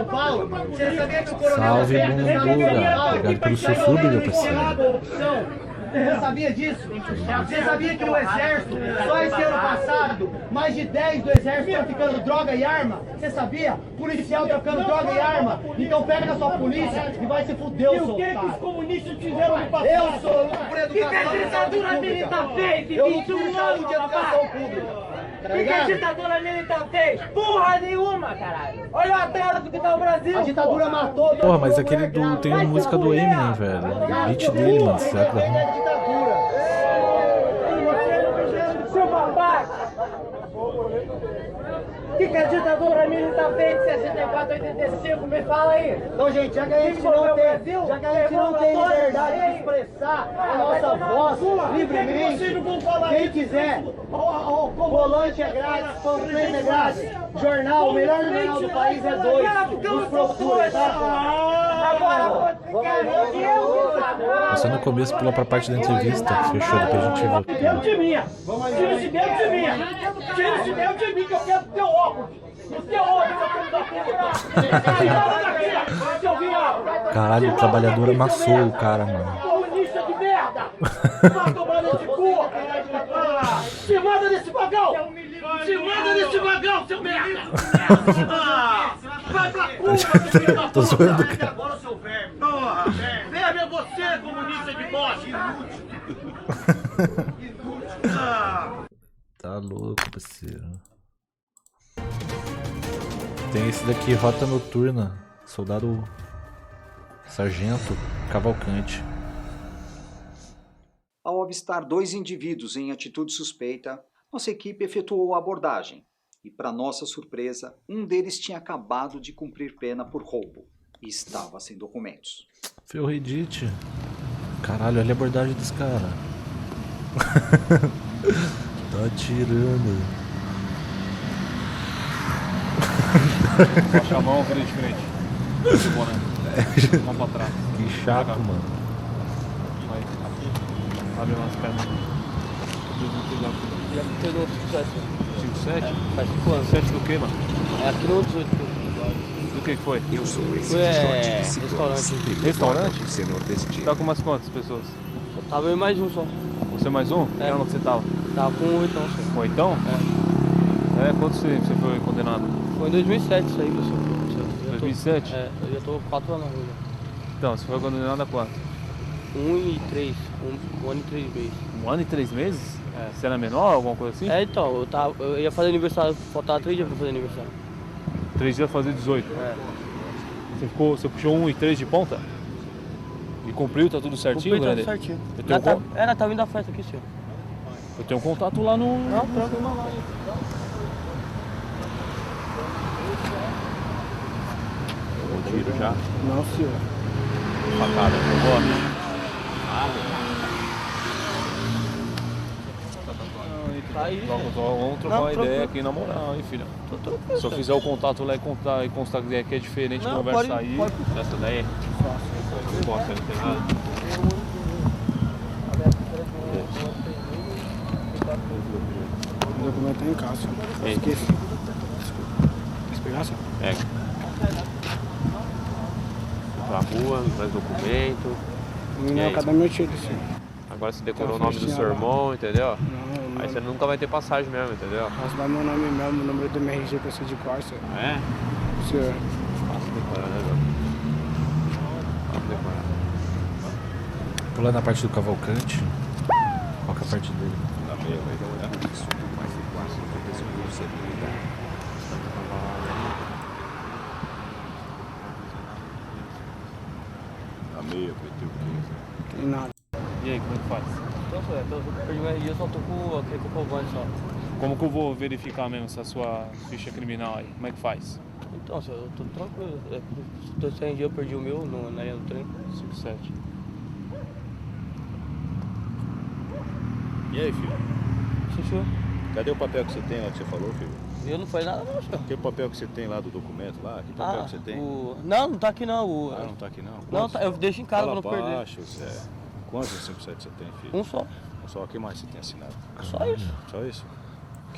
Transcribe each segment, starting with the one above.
Paulo, você sabia que o coronel Salve, Bunduga. Obrigado pelo seu sub, meu parceiro. Você sabia disso? Você sabia que o exército, só esse ano passado, mais de 10 do exército traficando droga e arma? Você sabia? Policial traficando droga e arma. Então pega a sua polícia e vai se fuder, seu otário. E o que os comunistas fizeram no passado? Eu sou luto por educação. Que a ditadura militar fez em 21 anos de educação pública. O que a ditadura militar fez? Porra nenhuma, caralho! Olha o atraso que tá o Brasil! A ditadura matou... Porra, mas aquele do... tem uma música do Eminem, velho. Beat dele, mano. Será que dá ruim? Seu babaca! O que a ditadura militar fez de 64 a 85? Me fala aí! Então, gente, já que a gente não tem liberdade de expressar a nossa voz livremente, quem quiser, o volante é grátis, panfleto é grátis, jornal, o melhor jornal do país é 2, nos procura, tá? Agora, Só no começo pula pra parte da entrevista. Fechou, depois a gente volta. Tira esse dedo de mim! Tira esse dedo de mim que eu quero o teu óculos! O teu óculos eu quero dar seu viado! Caralho, o trabalhador amassou o cara, mano. Comunista de merda! Vai tomar nesse cu! Se manda nesse vagão! Se manda nesse vagão, seu merda! Vai pra curva! Tô zoando, cara. Agora, seu verme! Venha ver você, comunista de bosta! Tá louco, parceiro. Tem esse daqui, Rota Noturna. Soldado Sargento Cavalcante. Ao avistar dois indivíduos em atitude suspeita, nossa equipe efetuou a abordagem. E, para nossa surpresa, um deles tinha acabado de cumprir pena por roubo e estava sem documentos. Ferredite. Caralho, olha a abordagem desse cara. Tá atirando. Baixa a mão, vira de frente. Mão pra trás. Que chato, mano. Vai. Abre umas pernas. Já pegou 5-7? 5-7? Faz 5 anos. 7 do que, mano? É aqui no 18. Do que foi? Eu sou esse Foi restaurante. Restaurante? Senhor deste Tá com umas quantas pessoas? Tava eu e mais um só. Você mais um? É. Onde você tava? Tava com 8 anos só. Com 8? É, quanto você foi condenado? Foi em 2007 isso aí, pessoal. 2007? Eu já tô 4 anos na rua. Então, você foi condenado a quanto? 1 e 3. 1 ano e 3 meses. 1 ano e 3 meses? É. Você era menor, alguma coisa assim? É, então, eu ia fazer aniversário, faltava 3 dias pra fazer aniversário. 3 dias fazer 18? É. Você puxou 1 e 3 de ponta? E cumpriu, tá tudo certinho, Cumpriu, Grande? tá certinho. Eu tenho, Tá vindo a festa aqui, senhor. eu tenho um contato lá no... Não, tranquilo, lá. Eu tiro já. Não, senhor. Facada, eu gosto. Tá aí, Vamos trocar uma ideia aqui na moral, hein, filha. Se eu fizer o contato lá e constar que é diferente, não, conversa aí. Pode. Essa daí? Não gosta, não tem nada. O documento tá em casa, senhor. Esqueci. Quer pegar, senhor? É. Pra rua, não traz documento. Não é cada meu tiro, senhor. Agora você decorou o nome do seu irmão, entendeu? Não, Aí você nunca vai ter passagem mesmo, entendeu? posso dar meu nome mesmo, o número do MRG pra ser de cor, senhor. É? Senhor. Fácil decorar, né, velho? Fácil decorar. Pula na parte do Cavalcante. Qual que é a parte dele? Na meia vai dar uma olhada nisso. Mais de 4 mil seguridade. Na meia vai ter o quê? Tem nada. E aí, como é que faz? Então, senhor, eu perdi meu RG, eu só tô com aquele comprovante só. Como que eu vou verificar mesmo essa sua ficha criminal aí? Como é que faz? Então, senhor, eu tô tranquilo. Tô sem RG, eu perdi o meu na linha do trem. 57. E aí, filho? Sim, senhor. Cadê o papel que você tem lá que você falou, filho? Eu não falei nada não, senhor. Aquele papel que você tem lá do documento lá? Que papel que você tem? Não tá aqui não. Ah, não tá aqui não? Não, tá, eu deixo em casa pra Fala não perder. baixo, Zé. Quantos 57 você tem, filho? Um só. Um só. O que mais você tem assinado? Só isso. Só isso?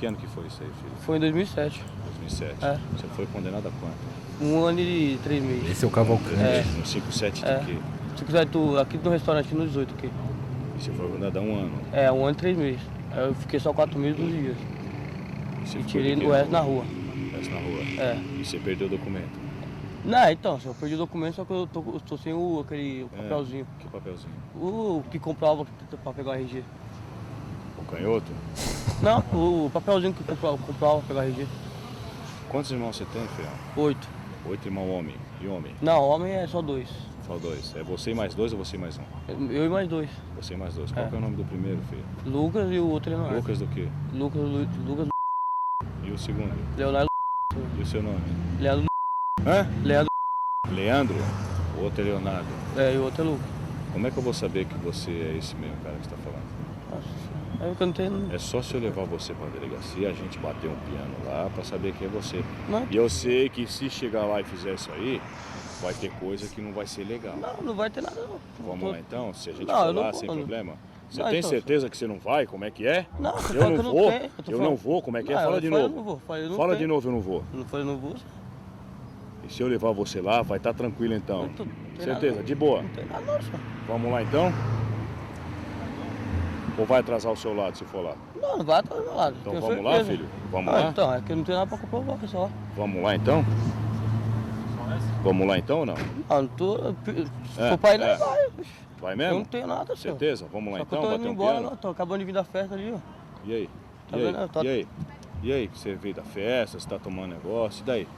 Que ano que foi isso aí, filho? Foi em 2007. 2007. É. Você foi condenado a quanto? 1 ano e 3 meses. Esse é o Cavalcante. Um 57 de quê? Se quiser, aqui no restaurante, no 18 aqui. E você foi condenado a 1 ano? É, 1 ano e 3 meses. Aí eu fiquei só 4 meses e 12 dias. Você E ficou tirei de quê? o resto na rua. O resto na rua? É. E você perdeu o documento? Não, então, eu perdi o documento, só que eu tô sem aquele papelzinho. Que papelzinho? O que comprova pra pegar o RG. O canhoto? Não, o papelzinho que comprova pra pegar o RG. Quantos irmãos você tem, filhão? 8. 8 irmãos homem e homem? Não, homem é só 2. Só 2. É você e mais 2 ou você e mais 1? Eu e mais 2. Você e mais 2. Qual que é o nome do primeiro, filho? Lucas e o outro Leonardo. Lucas do quê? Lucas E o segundo? Leonardo. E o seu nome? Leandro. Hã? Leandro. Leandro? O outro é Leonardo. É, e o outro é Lucas. Como é que eu vou saber que você é esse mesmo cara que você tá falando? Nossa, eu não tenho. É só se eu levar você pra delegacia, a gente bater um piano lá pra saber quem é você. Não. E eu sei que se chegar lá e fizer isso aí, vai ter coisa que não vai ser legal. Não vai ter nada não. Vamos lá então? Se a gente Não, for eu não lá, vou, sem não. problema? Você Não, tem então, certeza que você não vai? Como é que é? Não, eu tô Eu falando não que eu vou? tenho. Eu não vou? Como é que é? Fala de Eu novo. não vou. Fala de novo, eu não vou. Não falei, não vou. E se eu levar você lá, vai estar tranquilo então. Não tem Certeza? nada. De boa? Não tem nada não, senhor. Vamos lá então? Ou vai atrasar o seu lado se for lá? Não, não vai atrás do lado. Então tenho vamos lá, certeza. filho? Vamos lá? Então, é que não tem nada pra comprovar, só. Vamos lá então? Vamos lá então ou não? Não tô. Se É, for pra ir, é. não vai. Vai Eu mesmo? não tenho nada, senhor. Certeza? Vamos lá Só que então, eu tô bater indo um embora, piano? não. Tô acabando de vir da festa ali, ó. E aí? Tá E aí? vendo? Tá- E aí? E aí? Que você veio da festa, você tá tomando negócio, e daí?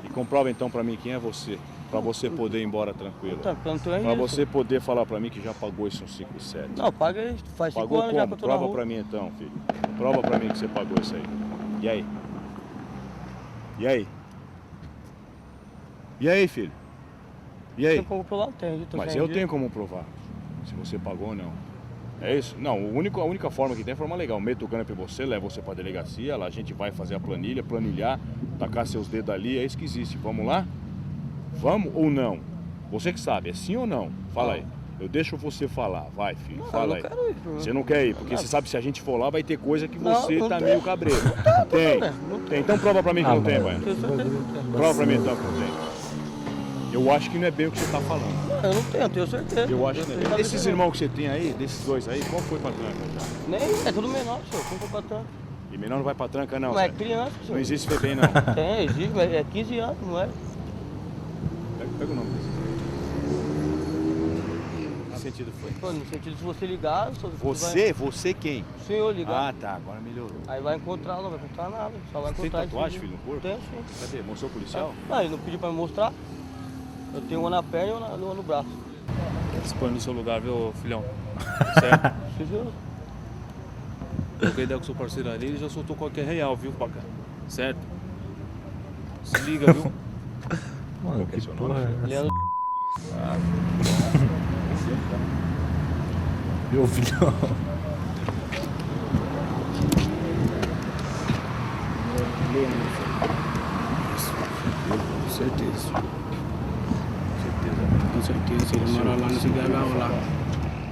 E comprova então pra mim quem é você, pra você poder ir embora tranquilo. Tá, porque eu não tenho Pra RG, você poder falar pra mim que já pagou esse 157. Não, paga aí. Faz 5 Pagou anos já que como? eu tô na Prova rua. pra mim então, filho. Prova pra mim que você pagou isso aí. E aí? E aí? E aí, filho? E aí? Tem como provar, não tem. Mas eu tenho como provar. Se você pagou ou não. É isso? Não, a única forma que tem é forma legal. Meto o cano pra você, leva você pra delegacia, lá a gente vai fazer a planilha, planilhar, tacar seus dedos ali, é isso que existe. Vamos lá? Vamos ou não? Você que sabe, é sim ou não? Fala aí. Eu deixo você falar, vai filho, Não, fala eu aí. não quero ir. Você não quer ir, porque você sabe que se a gente for lá vai ter coisa que Não, você não tá tem. meio cabreiro. Tem, tem. Então prova pra mim que não tem, vai. Tenho certeza que não tem. Prova pra mim então que não tem. Eu acho que não é bem o que você tá falando. Não, eu não tenho certeza. Eu acho que não é tenho bem. Esses certeza. irmãos que você tem aí, desses dois aí, qual foi pra tranca já? Nem, é tudo menor, senhor. Como foi pra tranca? E menor não vai pra tranca não, Não é Zé. criança, senhor. Não existe bebê não. Tem, existe, mas é 15 anos, não é? Pega o nome desse. Que sentido foi? Pô, no sentido, se você ligar... Você? Você quem? O senhor ligar. Ah, tá. Agora melhorou. Aí vai encontrar, não vai encontrar nada. Só vai Tem encontrar tatuagem, esse filho, no corpo? Tem, sim. Cadê? Mostrou o policial? Não, ele não pediu pra me mostrar. Eu tenho uma na perna e uma no braço. Se põe no seu lugar, viu, filhão? Certo? Você viu? Troquei ideia com o seu parceiro ali, ele já soltou qualquer real, viu, paca? Certo? Se liga, viu? Mano, que porra é essa? Leandro. Meu filhão. Com certeza. Com certeza. Ele mora lá nesse gargalo lá.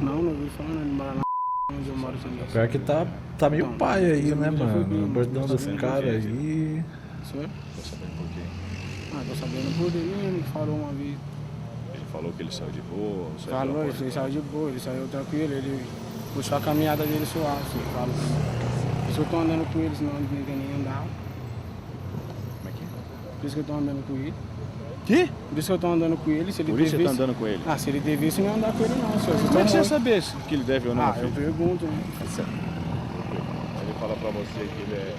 Não vi falando, ele mora lá onde eu moro. Pior que tá meio pai aí, né, já foi mano? bem, Abordando esse cara aí. Senhor? Tô sabendo por quê. Tô sabendo por ele, ele falou uma vez. Ele falou que ele saiu de boa. Falou, ele saiu de boa, ele saiu tranquilo, ele puxou a caminhada dele suave, assim, falou. Por isso que eu tô andando com ele, senão ele não tem nem andar. Como é que é? Por isso que eu tô andando com ele. Que? Por isso que eu tô andando com ele, se ele Por isso você tá devesse... andando com ele? Se ele devesse, não ia andar com ele não, senhor. Como é que você saber que ele deve ou não, Eu filho? pergunto, né? Ele fala pra você que ele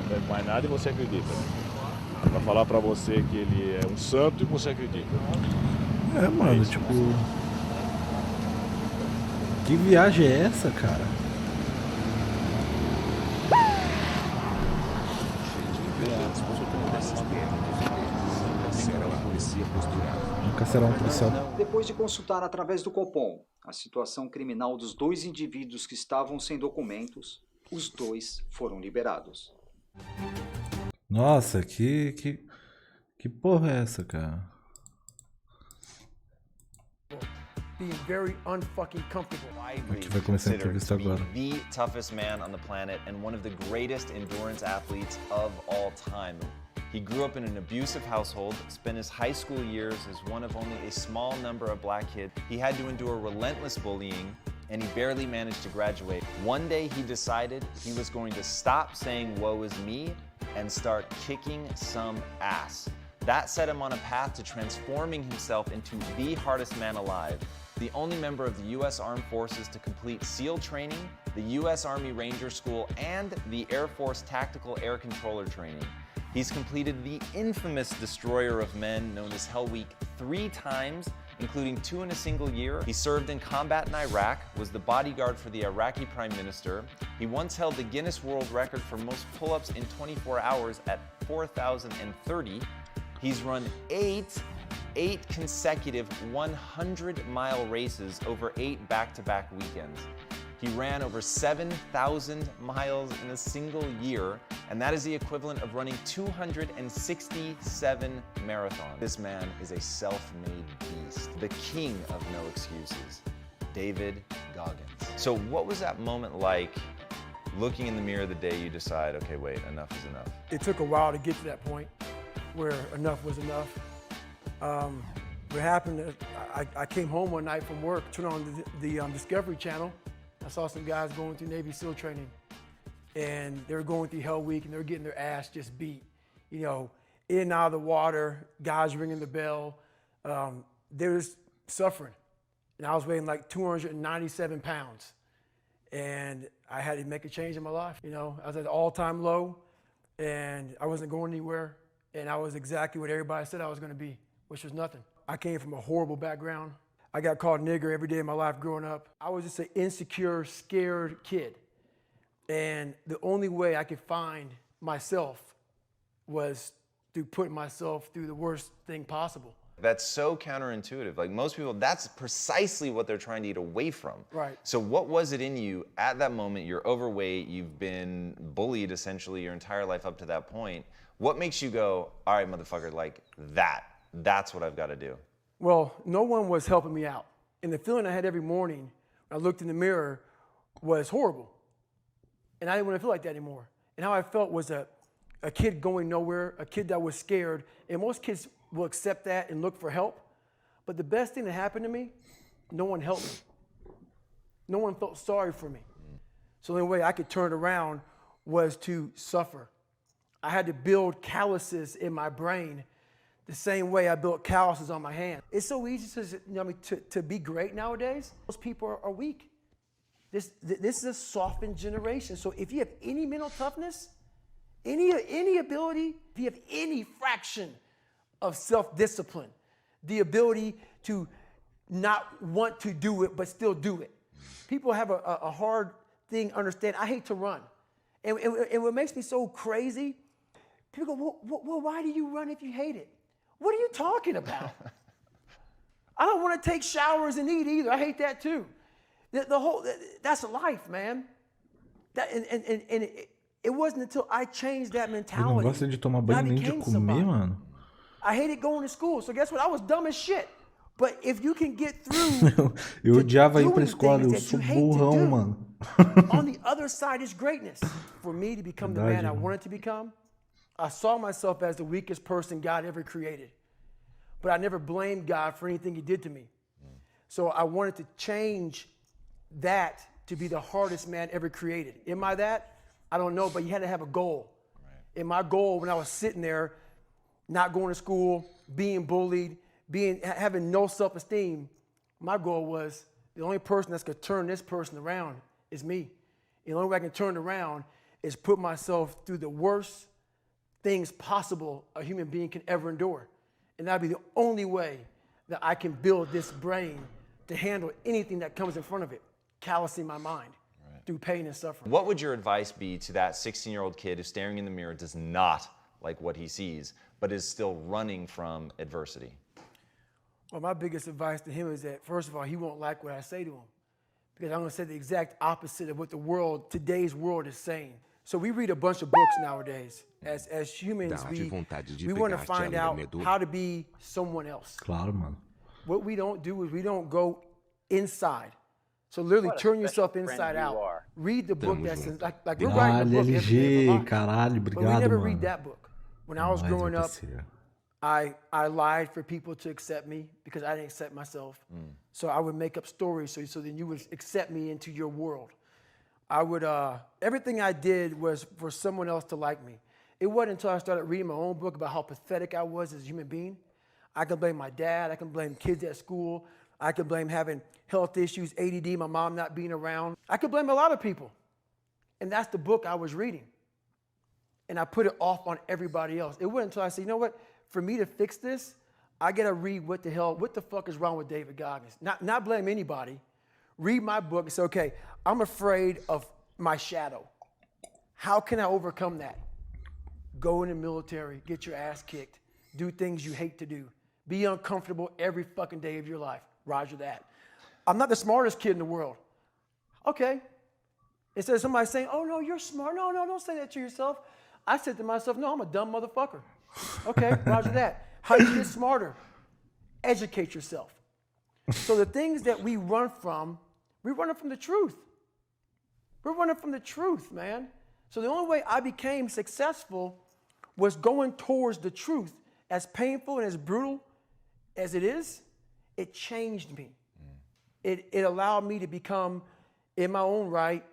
não deve mais nada e você acredita. Vai falar pra você que ele é um santo e você acredita. É, mano, tipo. Que viagem é essa, cara? Nunca será um policial. Depois de consultar através do Copom a situação criminal dos dois indivíduos que estavam sem documentos, os dois foram liberados. Nossa, que porra é essa, cara? being very unfucking comfortable. Aqui vai começar a entrevista agora. The toughest man on the planet and one of the greatest endurance athletes of all time. He grew up in an abusive household, spent his high school years as one of only a small number of black kids. He had to endure relentless bullying, and he barely managed to graduate. One day he decided he was going to stop saying woe is me and start kicking some ass. That set him on a path to transforming himself into the hardest man alive, the only member of the U.S. Armed Forces to complete SEAL training, the U.S. Army Ranger School, and the Air Force Tactical Air Controller training. He's completed the infamous Destroyer of Men, known as Hell Week, 3 times, including 2 in a single year. He served in combat in Iraq, was the bodyguard for the Iraqi Prime Minister. He once held the Guinness World Record for most pull-ups in 24 hours at 4,030. He's run 8 consecutive 100-mile races over 8 back-to-back weekends. He ran over 7,000 miles in a single year, and that is the equivalent of running 267 marathons. This man is a self-made beast, the king of no excuses, David Goggins. So what was that moment like, looking in the mirror the day you decide, okay, wait, enough is enough? It took a while to get to that point where enough was enough. What happened, I came home one night from work, turned on the Discovery Channel. I saw some guys going through Navy SEAL training, and they were going through Hell Week, and they were getting their ass just beat. You know, in and out of the water, guys ringing the bell. They were suffering. And I was weighing like 297 pounds. And I had to make a change in my life. You know, I was at an all-time low, and I wasn't going anywhere. And I was exactly what everybody said I was gonna be, which was nothing. I came from a horrible background. I got called nigger every day of my life growing up. I was just an insecure, scared kid. And the only way I could find myself was through putting myself through the worst thing possible. That's so counterintuitive. Like most people, that's precisely what they're trying to get away from. Right. So what was it in you at that moment? You're overweight, you've been bullied essentially your entire life up to that point. What makes you go, all right, motherfucker, like that's what I've got to do? Well, no one was helping me out. And the feeling I had every morning when I looked in the mirror was horrible. And I didn't want to feel like that anymore. And how I felt was a kid going nowhere, a kid that was scared. And most kids will accept that and look for help. But the best thing that happened to me, no one helped me. No one felt sorry for me. So the only way I could turn it around was to suffer. I had to build calluses in my brain the same way I built calluses on my hand. It's so easy to be great nowadays. Most people are weak. This is a softened generation. So if you have any mental toughness, any ability, if you have any fraction of self-discipline, the ability to not want to do it but still do it. People have a hard thing understand. I hate to run. And what makes me so crazy, people go, well, why do you run if you hate it? What are you talking about? I don't want to take showers and eat either. I hate that too. That's life, man. It wasn't until I changed that mentality. Ele não gosta de tomar banho nem de comer, mano. I hated going to school. So guess what? I was dumb as shit. But if you can get through Eu odiava ir pra escola, eu sou burrão, mano. On the other side is greatness. For me to become the man I wanted to become, I saw myself as the weakest person God ever created. But I never blamed God for anything he did to me. So I wanted to change that to be the hardest man ever created. Am I that? I don't know, but you had to have a goal. Right. And my goal when I was sitting there, not going to school, being bullied, having no self-esteem, my goal was the only person that's going to turn this person around is me. And the only way I can turn it around is put myself through the worst things possible a human being can ever endure. And that'd be the only way that I can build this brain to handle anything that comes in front of it, callousing my mind through pain and suffering. What would your advice be to that 16-year-old kid who's staring in the mirror, does not like what he sees, but is still running from adversity? Well, my biggest advice to him is that, first of all, he won't like what I say to him, because I'm going to say the exact opposite of what today's world is saying. So we read a bunch of books nowadays. As humans, we want to find out how to be someone else. Claro, mano. What we don't do is we don't go inside. So literally What a turn special yourself friend inside you out. are. Read the book Tamo that's junto. like we're writing a book every day of our LG, life. caralho, But we obrigado, never mano. read that book. When I was Nós, meu growing up, parceiro. I lied for people to accept me because I didn't accept myself. So I would make up stories so then you would accept me into your world. I would, everything I did was for someone else to like me. It wasn't until I started reading my own book about how pathetic I was as a human being. I can blame my dad, I can blame kids at school, I can blame having health issues, ADD, my mom not being around. I could blame a lot of people. And that's the book I was reading. And I put it off on everybody else. It wasn't until I said, you know what, for me to fix this, I gotta read what the fuck is wrong with David Goggins? Not blame anybody. Read my book and say, okay, I'm afraid of my shadow. How can I overcome that? Go in the military, get your ass kicked, do things you hate to do, be uncomfortable every fucking day of your life. Roger that. I'm not the smartest kid in the world. Okay. Instead of somebody saying, oh no, you're smart. No, don't say that to yourself. I said to myself, no, I'm a dumb motherfucker. Okay, roger that. How do you get smarter? Educate yourself. So the things that we run from the truth. We're running from the truth, man. So the only way I became successful was going towards the truth. As painful and as brutal as it is, it changed me. It allowed me to become, in my own right,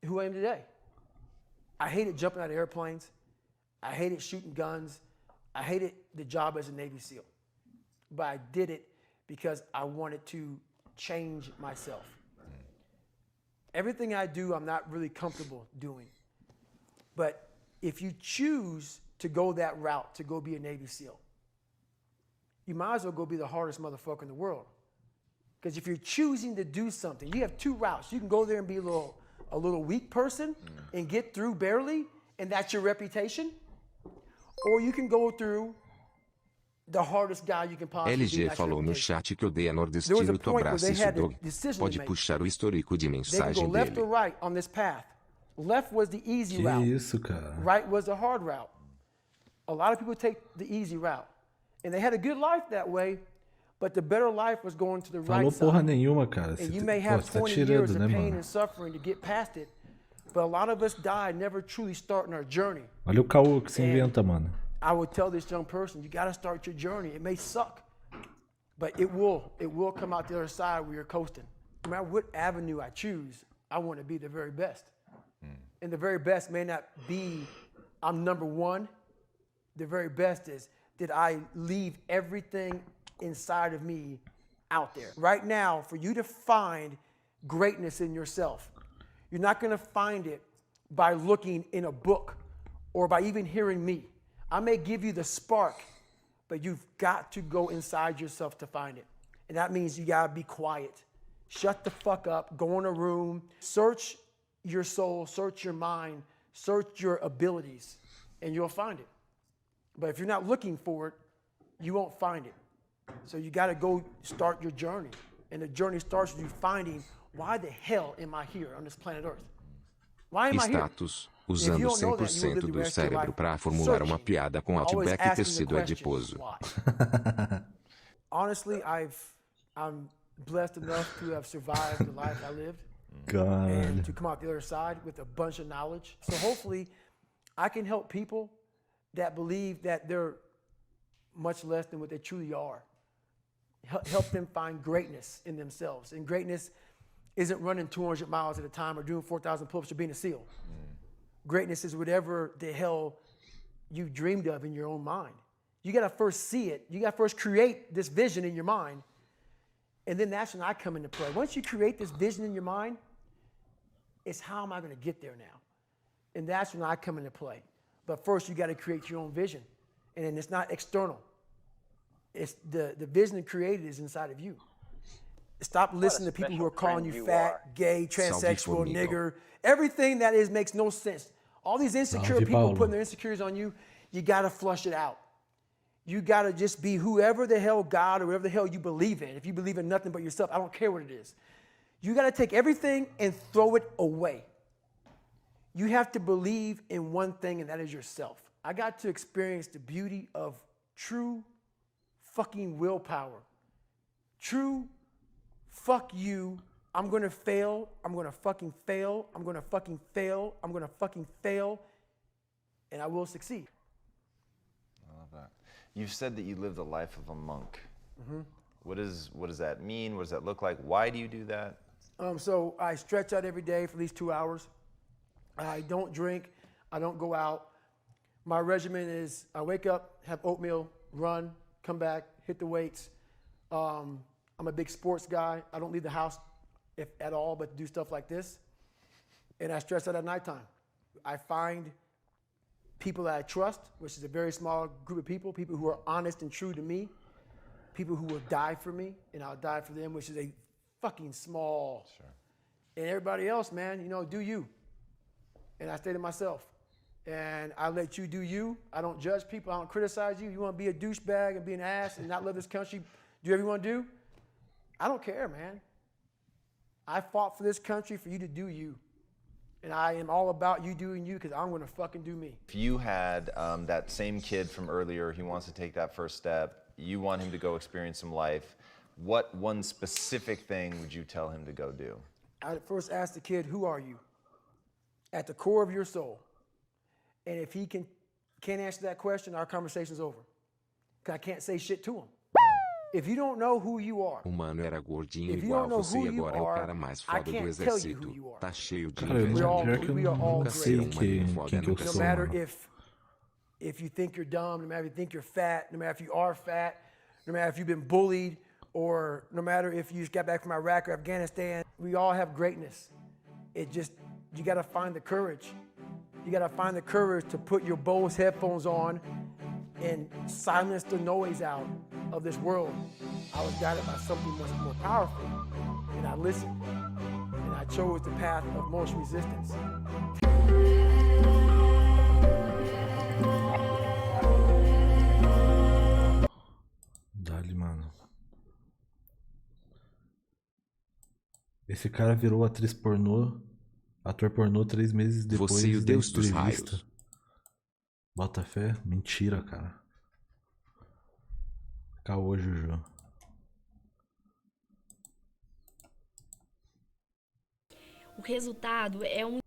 who I am today. I hated jumping out of airplanes. I hated shooting guns. I hated the job as a Navy SEAL. But I did it because I wanted to change myself. Everything I do, I'm not really comfortable doing. But if you choose to go that route, to go be a Navy SEAL, you might as well go be the hardest motherfucker in the world. Because if you're choosing to do something, you have two routes. You can go there and be a little weak person and get through barely, and that's your reputation. Or you can go through the hardest guy you can possibly be. LG falou no chat que odeia nordestino, tu abraça isso, Doug. Pode puxar o histórico de They can go mensagem left or dele. right on this path. Left was the easy Que route. isso, cara. Right was the hard route. A lot of people take the easy route. And they had a good life that way, but the better life was going to the right Falou side. porra nenhuma, cara. And you Você may have você tá 20 years tirando, of né, pain mano? and suffering to get past it, but a lot of us die never truly starting our journey. Olha o caô que se inventa, mano. I would tell this young person, you got to start your journey. It may suck, but it will come out the other side where you're coasting. No matter what avenue I choose, I want to be the very best. And the very best may not be I'm number one. The very best is, did I leave everything inside of me out there? Right now, for you to find greatness in yourself, you're not going to find it by looking in a book or by even hearing me. I may give you the spark, but you've got to go inside yourself to find it. And that means you got to be quiet. Shut the fuck up, go in a room, search your soul, search your mind, search your abilities, and you'll find it. But if you're not looking for it, you won't find it. So you got to go start your journey. And the journey starts with you finding, why the hell am I here on this planet Earth? Why am I here? Status: usando 100% do cérebro para formular uma piada com Outback e tecido adiposo. Honestly, I'm blessed enough to have survived the life I lived. God. And to come out the other side with a bunch of knowledge. So hopefully I can help people that believe that they're much less than what they truly are. Help them find greatness in themselves. And greatness isn't running 200 miles at a time or doing 4,000 pull-ups or being a SEAL. Greatness is whatever the hell you dreamed of in your own mind. You got to first see it. You got to first create this vision in your mind. And then that's when I come into play. Once you create this vision in your mind, it's how am I going to get there now? And that's when I come into play. But first, you got to create your own vision. And then it's not external. It's the vision created is inside of you. Stop listening to people who are calling you fat, gay, transsexual, nigger. Everything that is makes no sense. All these insecure people putting their insecurities on you, you got to flush it out. You got to just be whoever the hell God or whatever the hell you believe in. If you believe in nothing but yourself, I don't care what it is. You got to take everything and throw it away. You have to believe in one thing, and that is yourself. I got to experience the beauty of true fucking willpower. True fuck you, I'm gonna fail, I'm gonna fucking fail, I'm gonna fucking fail, I'm gonna fucking fail, and I will succeed. I love that. You've said that you live the life of a monk. Mm-hmm. What does that mean? What does that look like? Why do you do that? So I stretch out every day for at least 2 hours. I don't drink. I don't go out. My regimen is I wake up, have oatmeal, run, come back, hit the weights. I'm a big sports guy. I don't leave the house if at all, but do stuff like this. And I stretch out at nighttime. I find people that I trust, which is a very small group of people who are honest and true to me, people who will die for me, and I'll die for them, which is a fucking small. Sure. And everybody else, man, you know, do you. And I stay to myself. And I let you do you. I don't judge people. I don't criticize you. You want to be a douchebag and be an ass and not love this country, do whatever you want to do? I don't care, man. I fought for this country for you to do you. And I am all about you doing you because I'm going to fucking do me. If you had that same kid from earlier, he wants to take that first step, you want him to go experience some life, what one specific thing would you tell him to go do? I'd first ask the kid, who are you? At the core of your soul. And if he can't answer that question, our conversation's over. Because I can't say shit to him. If you don't know who you are, O mano era gordinho if you igual don't know você who e you agora é o are, cara mais I foda do can't tell you who exército. you are. Tá cheio de Cara, We all- inveja. we are all Nunca ser great. um mano foda, quem que eu nunca No sou, ser. matter mano. if you think you're dumb, no matter if you think you're fat, no matter if you are fat, no matter if you've been bullied, or no matter if you just got back from Iraq or Afghanistan, we all have greatness. It just, you gotta find the courage. You gotta find the courage to put your Bose headphones on and silence the noise out of this world. I was guided by something much more powerful, and I listened, and I chose the path of most resistance. Dali, mano. Esse cara virou ator pornô 3 meses depois Você e o da Deus dos entrevista. raios. Bota fé? Mentira, cara. Caô, Juju. O resultado é um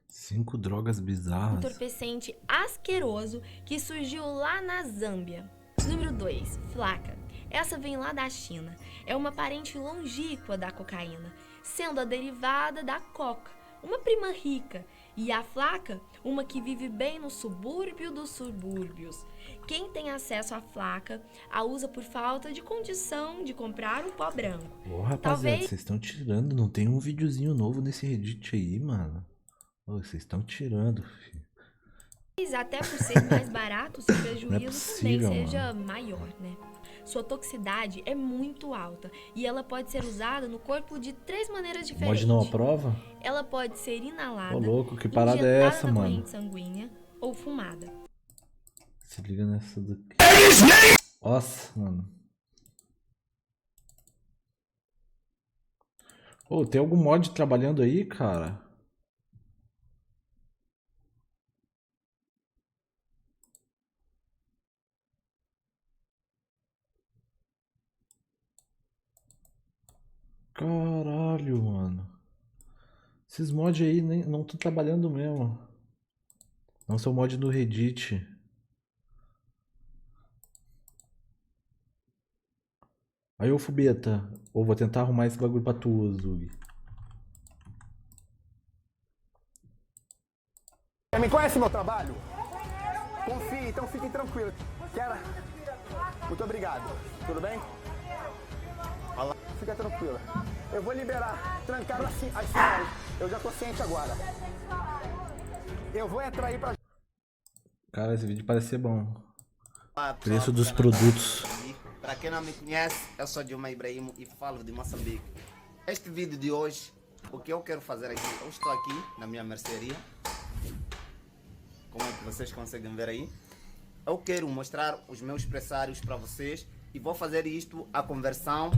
5 drogas bizarras. entorpecente asqueroso que surgiu lá na Zâmbia. Número 2, flaca. Essa vem lá da China. É uma parente longínqua da cocaína, sendo a derivada da coca, uma prima rica. E a flaca, uma que vive bem no subúrbio dos subúrbios. Quem tem acesso à flaca a usa por falta de condição de comprar um pó branco. Ô, rapaziada, Talvez vocês estão tirando. Não tem um videozinho novo nesse Reddit aí, mano. Ô, vocês estão tirando, filho. até por ser mais barato, seu prejuízo possível, também seja maior, né? Sua toxicidade é muito alta e ela pode ser usada no corpo de 3 maneiras diferentes. Mod não aprova? Ela pode ser inalada, Ô, louco, que parada é injetada essa, na mano? corrente sanguínea ou fumada. Se liga nessa daqui. Nossa, mano. Ô, tem algum mod trabalhando aí, cara? Caralho, mano. Esses mods aí nem, não tô trabalhando mesmo. Não são mod do Reddit. Aí, ô Fubeta, ou vou tentar arrumar esse bagulho pra tu, Zug. Me conhece meu trabalho? Confie, então fiquem tranquilos. Muito obrigado. Tudo bem? Fica tranquila. Eu vou liberar. Trancaram as senhoras. Eu já tô ciente agora. Eu vou entrar aí pra... Cara, esse vídeo parece ser bom. Preço pessoal dos do canal. produtos. Para quem não me conhece, eu sou Dilma Ibrahim e falo de Moçambique. Este vídeo de hoje, o que eu quero fazer aqui, eu estou aqui na minha mercearia. Como é que vocês conseguem ver aí? Eu quero mostrar os meus pressários para vocês e vou fazer isto a conversão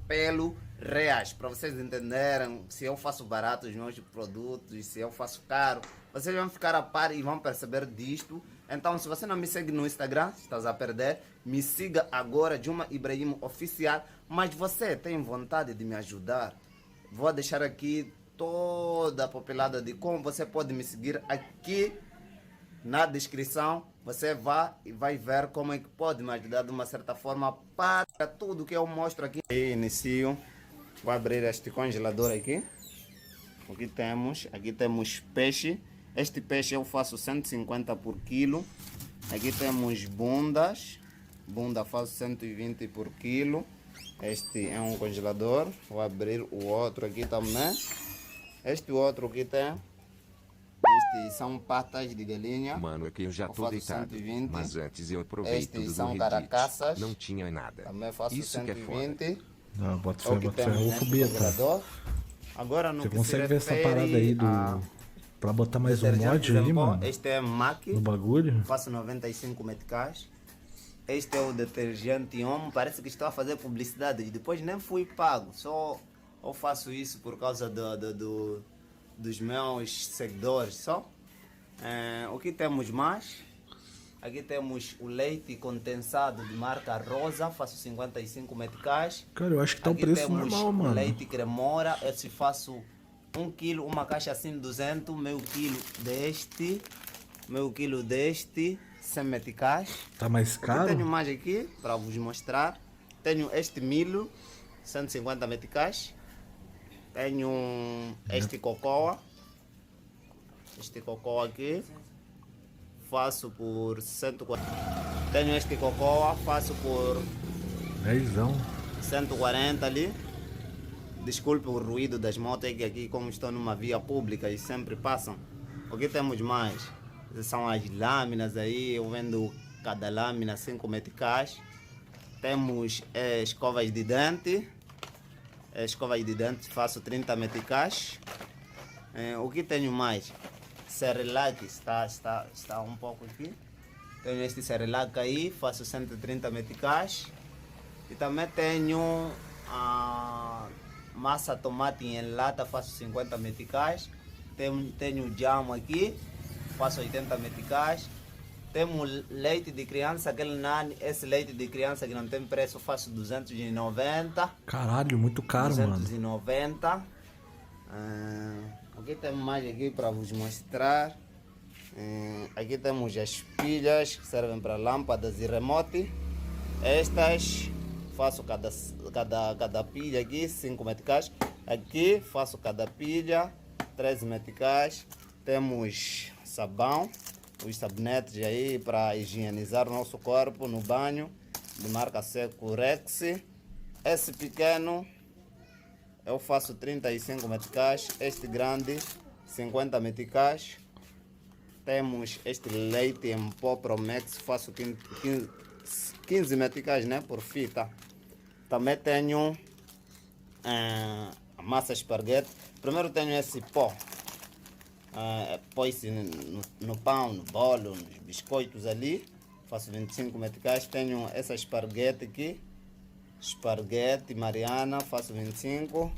pelo reais, para vocês entenderem se eu faço barato os meus produtos, se eu faço caro. Vocês vão ficar a par e vão perceber disto Então, se você não me segue no Instagram, estás a perder. Me siga agora, Juma Ibrahim Oficial. Mas você tem vontade de me ajudar? Vou deixar aqui toda a papelada de como você pode me seguir aqui na descrição. Você vai ver como é que pode me ajudar de uma certa forma para tudo que eu mostro aqui. E inicio. Vou abrir este congelador aqui. Aqui temos peixe. Este peixe eu faço 150 por quilo. Aqui temos bundas. Bunda faço 120 por quilo. Este é um congelador. Vou abrir o outro aqui também. Este outro aqui tem. Estes são patas de galinha. Mano, aqui eu já tô deitado. 120. Mas antes eu aproveito Estes tudo são no caracaças. Não tinha nada. Também faço Isso 120. que é foda. Não, bota fé, É o que bota fé. temos Ô, neste Fubeta. congelador. Agora no Você que consegue se ver essa refere parada aí a pra botar mais um detergentes mod em aí, pó, mano? Este é MAC. No bagulho? Faço 95 meticais. Este é o detergente Omo. Parece que estou a fazer publicidade e depois nem fui pago. Só eu faço isso por causa dos meus seguidores. Só. O que temos mais? Aqui temos o leite condensado de marca Rosa. Faço 55 meticais. Cara, eu acho que tá o Aqui preço temos normal, mano. leite cremora. Esse faço 1 quilo, uma caixa assim 200, meio quilo deste, 100 meticais. Tá mais caro? Tenho mais aqui para vos mostrar. Tenho este milho, 150 meticais. Tenho este cocoa. Este cocoa aqui, faço por 140. Tenho este cocoa, faço por 140 ali. Desculpe o ruído das motos, que aqui como estou numa via pública e sempre passam. O que temos mais? São as lâminas aí, eu vendo cada lâmina 5 meticais. Temos escovas de dente. Escovas de dente faço 30 meticais. O que tenho mais? Cerelac está um pouco aqui. Tenho este cerelac aí, faço 130 meticais. E também tenho massa tomate em lata, faço 50 meticais. Tenho jam aqui, faço 80 meticais. Temos leite de criança, aquele nani, esse leite de criança que não tem preço, faço 290. Caralho, muito caro, 290. mano. O que temos mais aqui para vos mostrar? Aqui temos as pilhas que servem para lâmpadas e remote. Estas faço cada pilha aqui 5 meticais. Aqui faço cada pilha 13 meticais. Temos sabão, os sabonetes aí para higienizar o nosso corpo no banho, de marca Seco Rex. Esse pequeno eu faço 35 meticais, este grande 50 meticais. Temos este leite em pó Promex, faço 15 meticais, né, por fita. Também tenho a massa esparguete. Primeiro tenho esse pó. Põe-se no pão, no bolo, nos biscoitos ali. Faço 25 meticais. Tenho essa esparguete aqui. Esparguete Mariana, faço 25.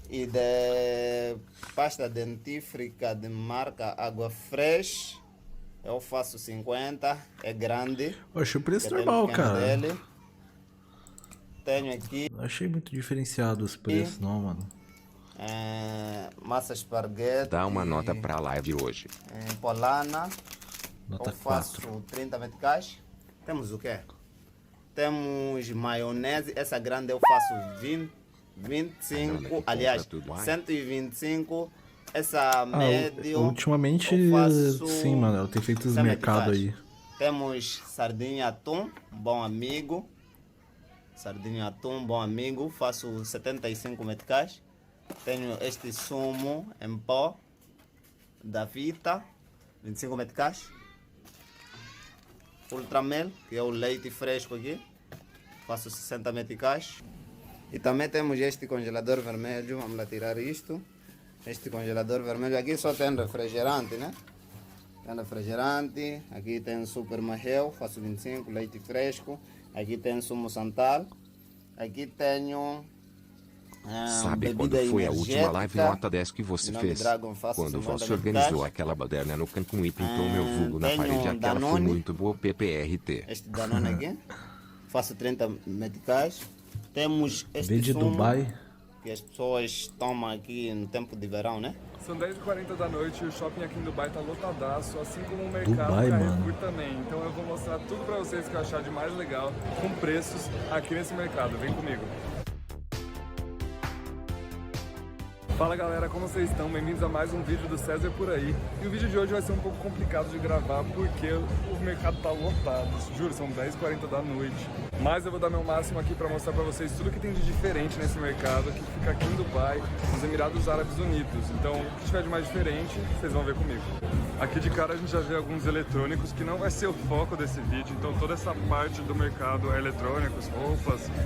E de pasta dentífrica de marca Água Fresh, eu faço 50, é grande. Eu achei o preço normal, cara. Dele. Tenho aqui. Não achei muito diferenciado os preços, não, mano. Massa esparguete. Dá uma nota pra live hoje. Polana. Nota eu faço 30 meticais. Temos o quê? Temos maionese. Essa grande eu faço 25, aliás, 125. Essa médio. Ultimamente, sim, mano. Eu tenho feito os mercados aí. Temos sardinha atum, bom amigo. Sardinha atum, bom amigo. Faço 75 meticais. Tenho este sumo em pó da Vita, 25 meticais. Ultramel, que é o leite fresco aqui, faço 60 meticais. E também temos este congelador vermelho, vamos lá tirar isto. Este congelador vermelho aqui só tem refrigerante, né? Tem refrigerante, aqui tem super marrel, faço 25, leite fresco. Aqui tem sumo santal. Aqui tenho Sabe quando foi a última live nota 10 que você fez? Quando você organizou aquela baderna no Cancún e pintou meu vulgo na parede, aquela foi muito boa, PPRT. Este Danone aqui, faço 30 meticais. Temos este de sumo Dubai. que as pessoas tomam aqui no tempo de verão, né? São 10h40 da noite e o shopping aqui em Dubai tá lotadaço, assim como o mercado Dubai, Carrefour também. Então eu vou mostrar tudo pra vocês que eu achar de mais legal, com preços aqui nesse mercado. Vem comigo. Fala galera, como vocês estão? Bem-vindos a mais um vídeo do César Por Aí. E o vídeo de hoje vai ser um pouco complicado de gravar porque o mercado tá lotado. Juro, são 10h40 da noite. Mas eu vou dar meu máximo aqui para mostrar para vocês tudo que tem de diferente nesse mercado, que fica aqui em Dubai, nos Emirados Árabes Unidos. Então, o que tiver de mais diferente, vocês vão ver comigo. Aqui de cara a gente já vê alguns eletrônicos, que não vai ser o foco desse vídeo. Então toda essa parte do mercado é eletrônicos, roupas,